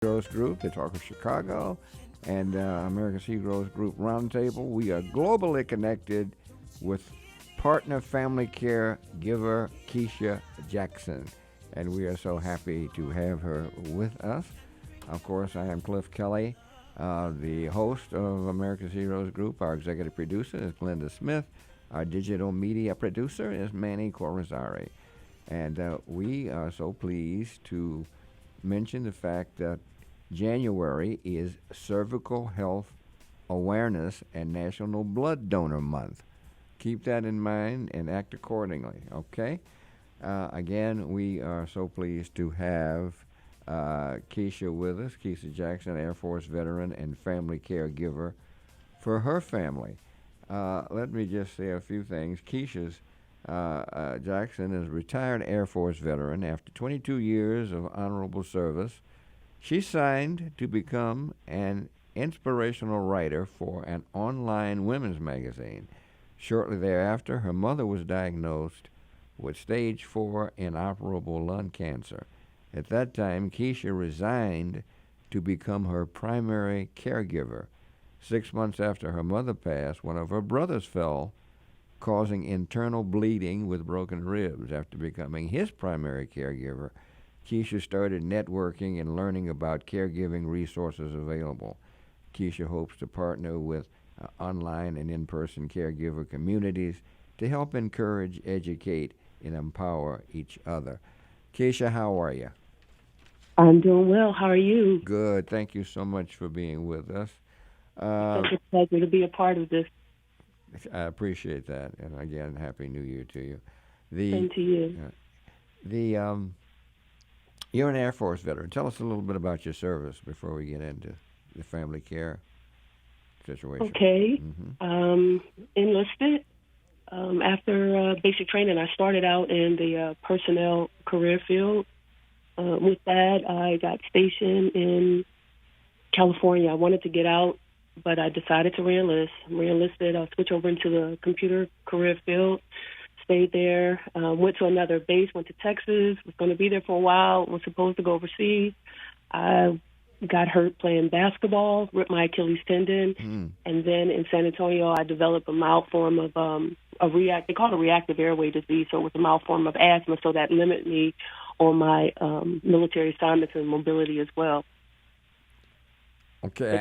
Heroes Group, the Talk of Chicago, and America's Heroes Group Roundtable. We are globally connected with partner family care giver Keisha Jackson, and we are so happy to have her with us. Of course, I am Cliff Kelly, the host of America's Heroes Group. Our executive producer is Glenda Smith. Our digital media producer is Manny Corazari. And we are so pleased to mention the fact that January is Cervical Health Awareness and National Blood Donor Month. Keep that in mind and act accordingly, okay? Again, we are so pleased to have Keisha with us, Keisha Jackson, Air Force veteran and family caregiver for her family. Let me just say a few things. Keisha's Jackson is a retired Air Force veteran. After 22 years of honorable service, she signed to become an inspirational writer for an online women's magazine. Shortly thereafter, her mother was diagnosed with stage 4 inoperable lung cancer. At that time, Keisha resigned to become her primary caregiver. 6 months after her mother passed, one of her brothers fell, causing internal bleeding with broken ribs. After becoming his primary caregiver, Keisha started networking and learning about caregiving resources available. Keisha hopes to partner with online and in-person caregiver communities to help encourage, educate, and empower each other. Keisha, how are you? I'm doing well. How are you? Good. Thank you so much for being with us. Such a pleasure to be a part of this. I appreciate that, and again, Happy New Year to you. Same The to you. the You're an Air Force veteran. Tell us a little bit about your service before we get into the family care situation. Okay. Mm-hmm. Enlisted. After basic training, I started out in the personnel career field. With that, I got stationed in California. I wanted to get out, but I decided to reenlist. Reenlisted. I'll switch over into the computer career field. Stayed there. Went to another base. Went to Texas. Was going to be there for a while. Was supposed to go overseas. I got hurt playing basketball. Ripped my Achilles tendon. And then in San Antonio, I developed a mild form of they call it a reactive airway disease. So it was a mild form of asthma. So that limited me on my military assignments and mobility as well. Okay.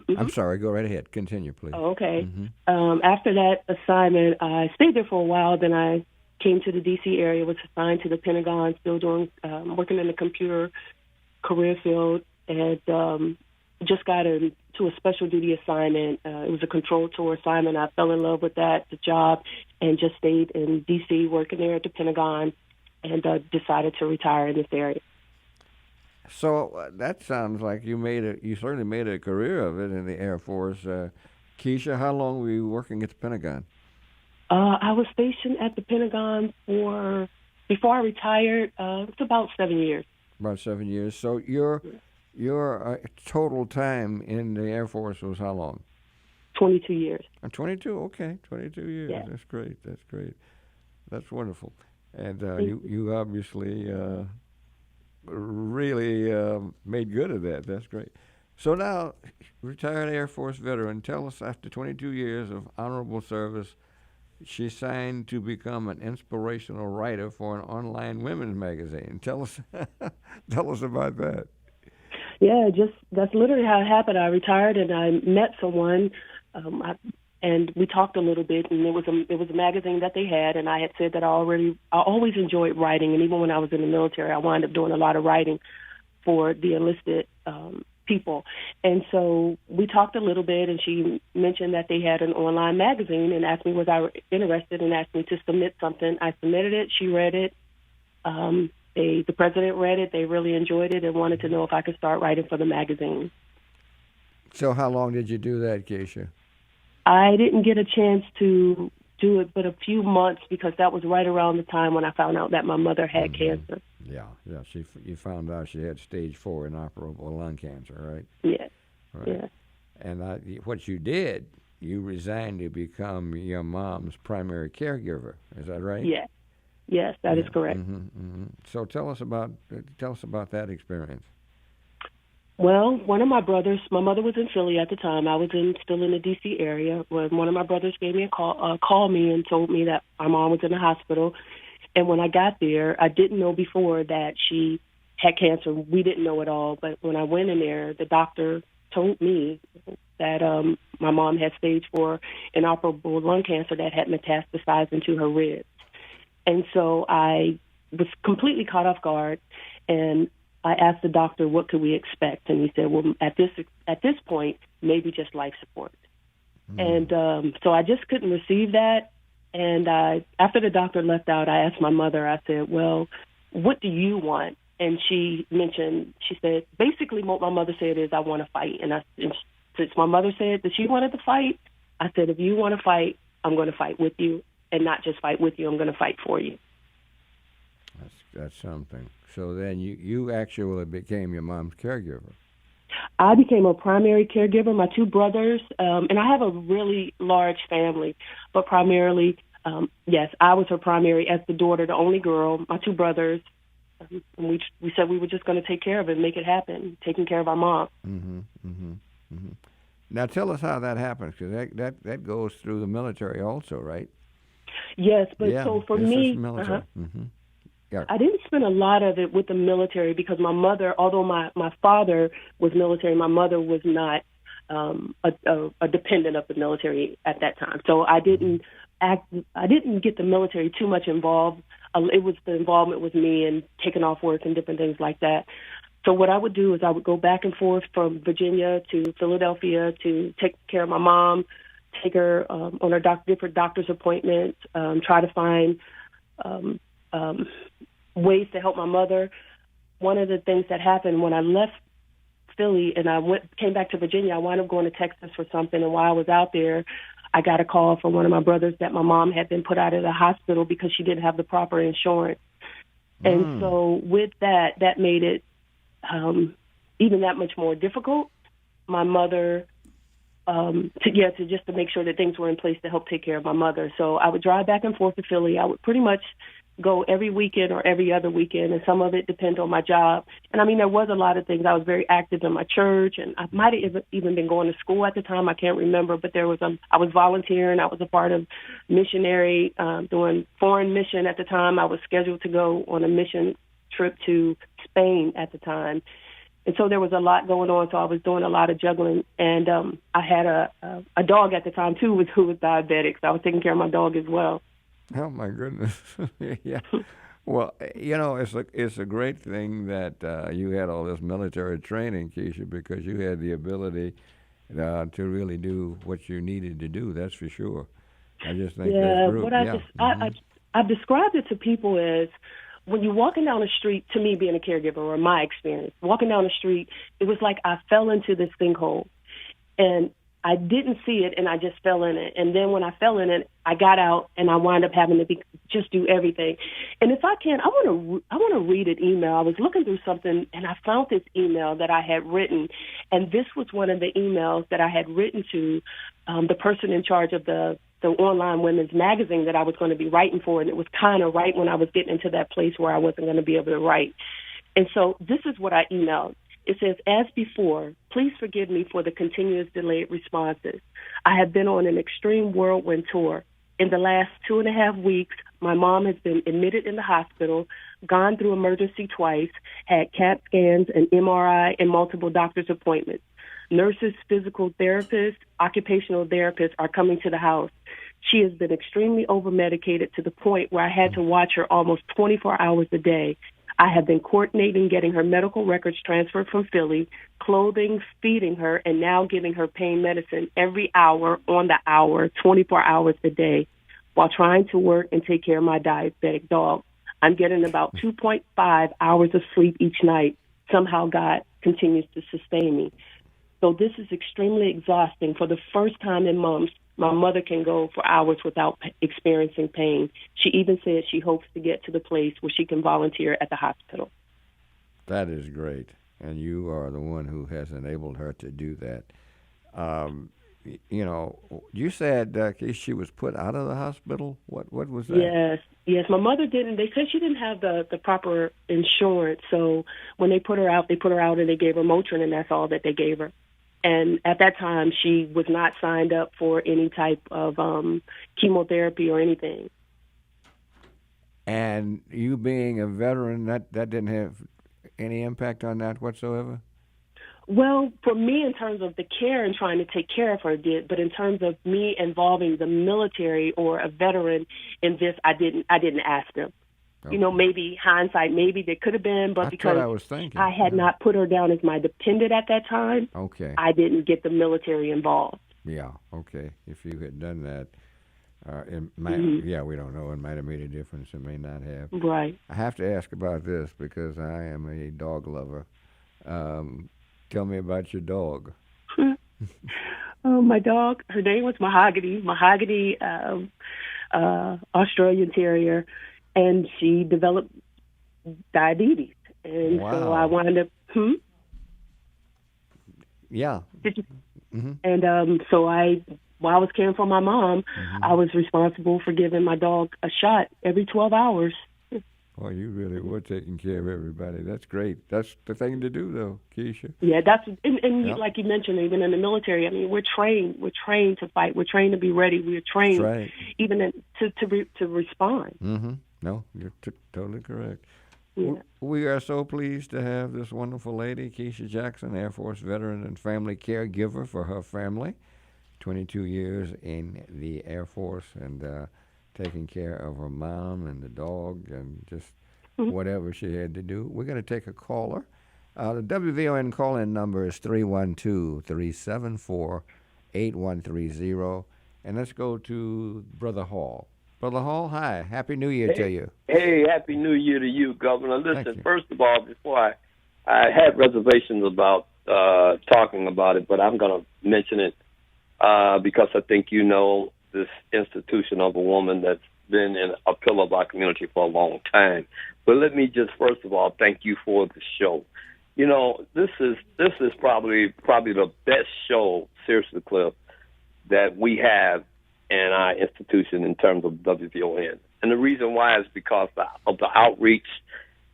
I'm sorry. Go right ahead. Continue, please. Oh, okay. After that assignment, I stayed there for a while. Then I came to the D.C. area, was assigned to the Pentagon, still doing working in the computer career field, and just got into a special duty assignment. It was a control tour assignment. I fell in love with the job, and just stayed in D.C. working there at the Pentagon, and decided to retire in this area. So that sounds like you certainly made a career of it in the Air Force. Keisha, how long were you working at the Pentagon? I was stationed at the Pentagon before I retired, it's about 7 years. About 7 years. So your total time in the Air Force was how long? 22 years. 22? Okay, 22 years. Yeah. That's great. That's wonderful. And you obviously really made good of that. That's great. So now, retired Air Force veteran, tell us, after 22 years of honorable service, she signed to become an inspirational writer for an online women's magazine. Tell us about that. Yeah, that's literally how it happened. I retired and I met someone, and we talked a little bit. And it was a magazine that they had, and I had said that I always enjoyed writing, and even when I was in the military, I wound up doing a lot of writing for the enlisted people. And so we talked a little bit, and she mentioned that they had an online magazine and asked me was I interested, and asked me to submit something. I submitted it. She read it. The president read it. They really enjoyed it and wanted to know if I could start writing for the magazine. So how long did you do that, Keisha? I didn't get a chance to do it but a few months, because that was right around the time when I found out that my mother had cancer. Yeah. You found out she had stage 4 inoperable lung cancer, right? Yeah. Right. Yeah. And what you did, you resigned to become your mom's primary caregiver. Is that right? Yeah. Yes, that is correct. So tell us about that experience. Well, one of my brothers, my mother was in Philly at the time. I was still in the D.C. area. When one of my brothers gave me a called me and told me that my mom was in the hospital. And when I got there, I didn't know before that she had cancer. We didn't know at all. But when I went in there, the doctor told me that my mom had stage 4 inoperable lung cancer that had metastasized into her ribs. And so I was completely caught off guard, and I asked the doctor, what could we expect? And he said, well, at this point, maybe just life support. And so I just couldn't receive that. And after the doctor left out, I asked my mother, I said, well, what do you want? And she said, basically what my mother said is, I want to fight. And since my mother said that she wanted to fight, I said, if you want to fight, I'm going to fight with you. And not just fight with you, I'm going to fight for you. That's something. So then you actually became your mom's caregiver. I became a primary caregiver. My two brothers, and I have a really large family, but primarily, yes, I was her primary as the daughter, the only girl. My two brothers, and we said we were just going to take care of it, make it happen, taking care of our mom. Now tell us how that happens, because that goes through the military also, right? Yes, but so for me, Yeah. I didn't spend a lot of it with the military because my mother, although my father was military, my mother was not a dependent of the military at that time. So I didn't get the military too much involved. It was the involvement with me and taking off work and different things like that. So what I would do is I would go back and forth from Virginia to Philadelphia to take care of my mom, take her on her different doctor's appointments, try to find ways to help my mother. One of the things that happened when I left Philly and I came back to Virginia, I wound up going to Texas for something. And while I was out there, I got a call from one of my brothers that my mom had been put out of the hospital because she didn't have the proper insurance. And so with that made it even that much more difficult. My mother, to make sure that things were in place to help take care of my mother. So I would drive back and forth to Philly. I would pretty much go every weekend or every other weekend, and some of it depends on my job. And I mean, there was a lot of things. I was very active in my church, and I might have even been going to school at the time. I can't remember, but I was volunteering. I was a part of missionary, doing foreign mission at the time. I was scheduled to go on a mission trip to Spain at the time. And so there was a lot going on, so I was doing a lot of juggling. And I had a dog at the time, too, who was diabetic, so I was taking care of my dog as well. Oh, my goodness. Yeah. Well, it's a great thing that you had all this military training, Keisha, because you had the ability to really do what you needed to do, that's for sure. I just think that's great. I've described it to people as when you're walking down the street, to me being a caregiver, or my experience, walking down the street, it was like I fell into this sinkhole. And I didn't see it, and I just fell in it. And then when I fell in it, I got out, and I wound up having to just do everything. And if I can, I want to read an email. I was looking through something, and I found this email that I had written, and this was one of the emails that I had written to the person in charge of the online women's magazine that I was going to be writing for, and it was kind of right when I was getting into that place where I wasn't going to be able to write. And so this is what I emailed. It says, as before, please forgive me for the continuous delayed responses. I have been on an extreme whirlwind tour. In the last 2.5 weeks, my mom has been admitted in the hospital, gone through emergency twice, had CAT scans, an MRI, and multiple doctor's appointments. Nurses, physical therapists, occupational therapists are coming to the house. She has been extremely over-medicated to the point where I had to watch her almost 24 hours a day. I have been coordinating getting her medical records transferred from Philly, clothing, feeding her, and now giving her pain medicine every hour on the hour, 24 hours a day, while trying to work and take care of my diabetic dog. I'm getting about 2.5 hours of sleep each night. Somehow God continues to sustain me. So this is extremely exhausting. For the first time in months, my mother can go for hours without experiencing pain. She even said she hopes to get to the place where she can volunteer at the hospital. That is great. And you are the one who has enabled her to do that. you said she was put out of the hospital. What was that? Yes. My mother didn't. They said she didn't have the proper insurance. So when they put her out and they gave her Motrin, and that's all that they gave her. And at that time, she was not signed up for any type of chemotherapy or anything. And you being a veteran, that didn't have any impact on that whatsoever? Well, for me, in terms of the care and trying to take care of her, did. But in terms of me involving the military or a veteran in this, I didn't ask them. Okay. Maybe hindsight, maybe there could have been, but because I had not put her down as my dependent at that time, okay, I didn't get the military involved. Yeah, okay. If you had done that, we don't know. It might have made a difference. It may not have. Right. I have to ask about this because I am a dog lover. Tell me about your dog. My dog, her name was Mahogany, Australian Terrier, and she developed diabetes. And so I wound up, Yeah. Did you? Mm-hmm. And so while I was caring for my mom, I was responsible for giving my dog a shot every 12 hours. Boy, you really were taking care of everybody. That's great. That's the thing to do, though, Keisha. Yeah, and like you mentioned, even in the military, I mean, we're trained to fight. We're trained to be ready. We're trained even to respond. Mm-hmm. No, you're totally correct. Yeah. We are so pleased to have this wonderful lady, Keisha Jackson, Air Force veteran and family caregiver for her family. 22 years in the Air Force and taking care of her mom and the dog and just whatever she had to do. We're going to take a caller. The WVON call-in number is 312-374-8130. And let's go to Brother Hall. Brother Hall, hi. Happy New Year to you. Hey, Happy New Year to you, Governor. Listen, first of all, before I had reservations about talking about it, but I'm going to mention it because I think you know this institution of a woman that's been in a pillar of our community for a long time. But let me just first of all thank you for the show. This is probably the best show, seriously, Cliff, that we have in our institution in terms of WVON. And the reason why is because of the outreach,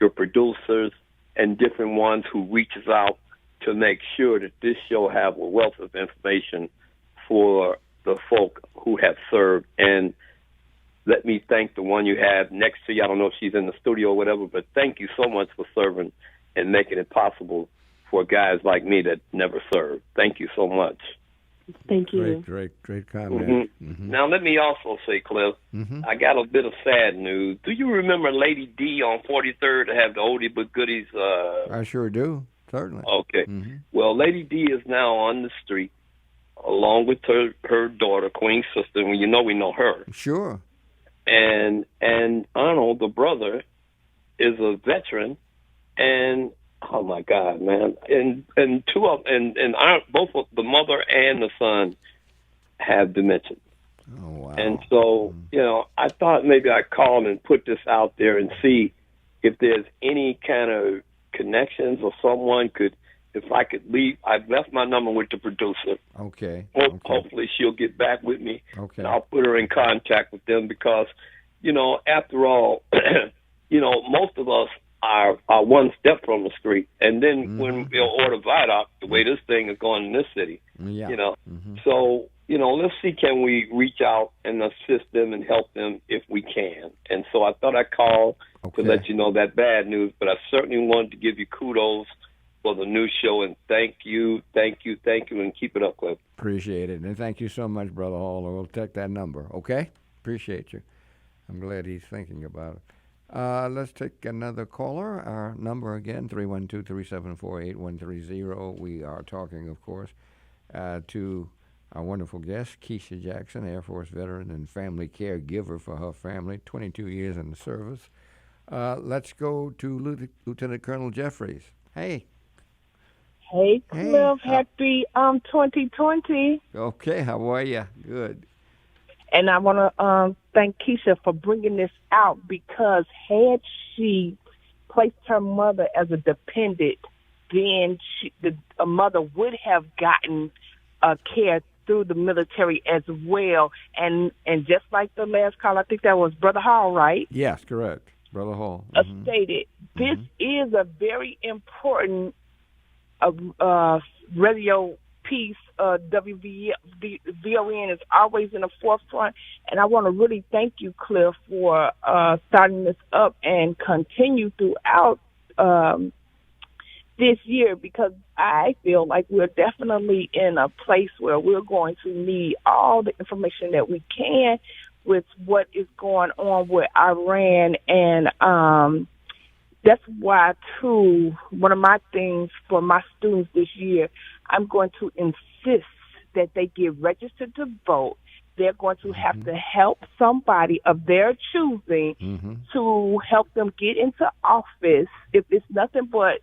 your producers, and different ones who reaches out to make sure that this show have a wealth of information for the folk who have served. And let me thank the one you have next to you. I don't know if she's in the studio or whatever, but thank you so much for serving and making it possible for guys like me that never served. Thank you so much. Thank you. Great comment. Now, let me also say, Cliff, I got a bit of sad news. Do you remember Lady D on 43rd to have the oldie but goodies? I sure do, certainly. Okay. Well, Lady D is now on the street along with her daughter, Queen's sister, and we know her. Sure. And Arnold, the brother, is a veteran, and oh my God, man! And both of the mother and the son have dementia. Oh wow! And so I thought maybe I'd call and put this out there and see if there's any kind of connections or someone could. If I could leave, I've left my number with the producer. Okay. Hopefully she'll get back with me. Okay. And I'll put her in contact with them because, after all, most of us are one step from the street. And then when we order Vidoc, the way this thing is going in this city, So, let's see, can we reach out and assist them and help them if we can? And so I thought I'd call to let you know that bad news, but I certainly wanted to give you kudos for the new show, and thank you, and keep it up, Cliff. Appreciate it, and thank you so much, Brother Hall. We'll take that number, okay? Appreciate you. I'm glad he's thinking about it. Let's take another caller. Our number again, 312-374-8130. We are talking, of course, to our wonderful guest, Keisha Jackson, Air Force veteran and family caregiver for her family, 22 years in the service. Let's go to Lieutenant Colonel Jeffries. Hey. Hey, Cliff. Happy 2020. Okay, how are you? Good. And I want to thank Keisha for bringing this out because had she placed her mother as a dependent, then a mother would have gotten care through the military as well. And just like the last call, I think that was Brother Hall, right? Yes, correct. Brother Hall. Stated. This is a very important radio piece. WVON is always in the forefront, and I want to really thank you, Cliff, for starting this up and continue throughout this year, because I feel like we're definitely in a place where we're going to need all the information that we can with what is going on with Iran. And that's why, too, one of my things for my students this year, I'm going to insist that they get registered to vote. They're going to have to help somebody of their choosing to help them get into office. If it's nothing but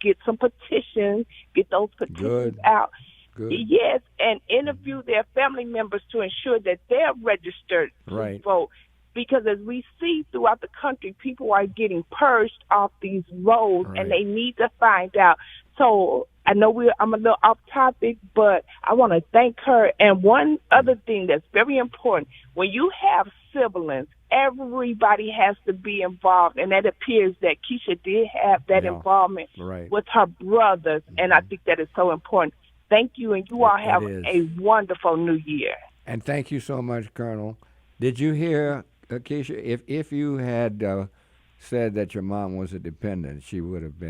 get some petitions, get those petitions out. Good. Yes, and interview their family members to ensure that they're registered to vote. Because as we see throughout the country, people are getting purged off these roads, and they need to find out. So I know I'm a little off topic, but I want to thank her. And one other thing that's very important, when you have siblings, everybody has to be involved, and that appears that Keisha did have that involvement with her brothers, and I think that is so important. Thank you, and you all have a wonderful new year. And thank you so much, Colonel. Did you hear, Keisha, if you had said that your mom was a dependent, she wouldn't have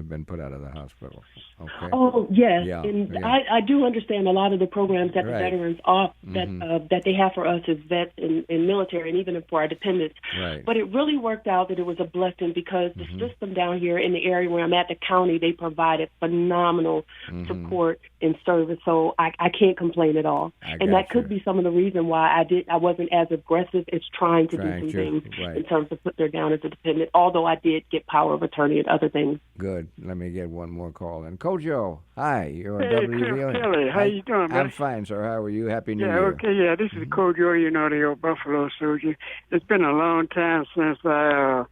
been put out of the hospital. Okay. Oh yes, I do understand a lot of the programs that the veterans offer that they have for us as vets in military, and even for our dependents. Right. But it really worked out that it was a blessing, because the system down here in the area where I'm at, the county, they provided phenomenal support and service. So I can't complain at all. And that could be some of the reason why I wasn't as aggressive as trying to do some things in terms of put her down as a dependent, although I did get power of attorney and other things. Good. Let me get one more call. And Kojo, hi. You're on Hey, WVON. Kelly, how you doing, man? I'm fine, sir. How are you? Happy New Year. Okay, this is Kojo, the old Buffalo soldier. It's been a long time since I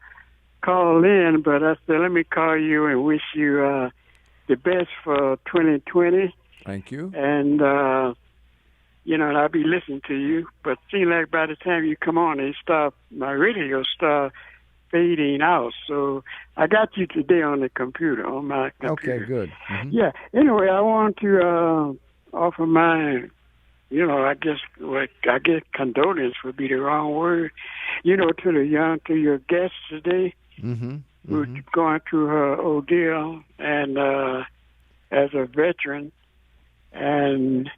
called in, but I said, let me call you and wish you the best for 2020. Thank you. And, I'll be listening to you, but it seems like by the time you come on, my radio start fading out. So I got you today on my computer. Okay, good. Yeah. Anyway, I want to offer my, I guess condolence would be the wrong word, to your guest today, who's going through her ordeal, and as a veteran, and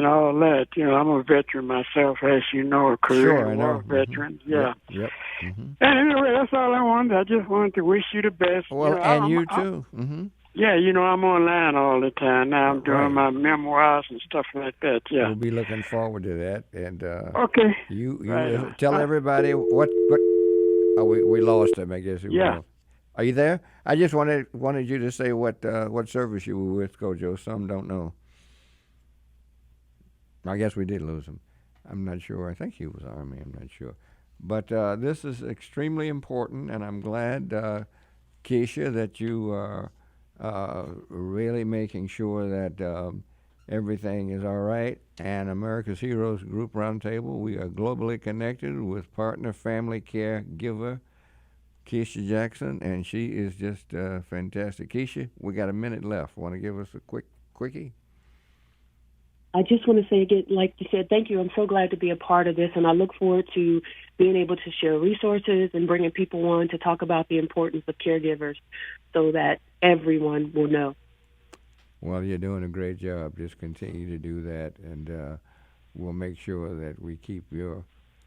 all that. I'm a veteran myself, as you know, a career war veteran. Yeah. Yep. And anyway, that's all I wanted. I just wanted to wish you the best. Well, and you too. Yeah, I'm online all the time now. I'm doing my memoirs and stuff like that. Yeah. We'll be looking forward to that. And okay. You tell everybody what. Oh, we lost him. I guess. Yeah. Are you there? I just wanted you to say what service you were with, Kojo. Some don't know. I guess we did lose him. I'm not sure. I think he was Army. I'm not sure. But this is extremely important, and I'm glad, Keisha, that you are really making sure that everything is all right. And America's Heroes Group Roundtable, we are globally connected with partner family care giver Keisha Jackson, and she is just fantastic. Keisha, we got a minute left. Want to give us a quickie? I just want to say again, like you said, thank you. I'm so glad to be a part of this, and I look forward to being able to share resources and bringing people on to talk about the importance of caregivers so that everyone will know. Well, you're doing a great job. Just continue to do that, and we'll make sure that we keep your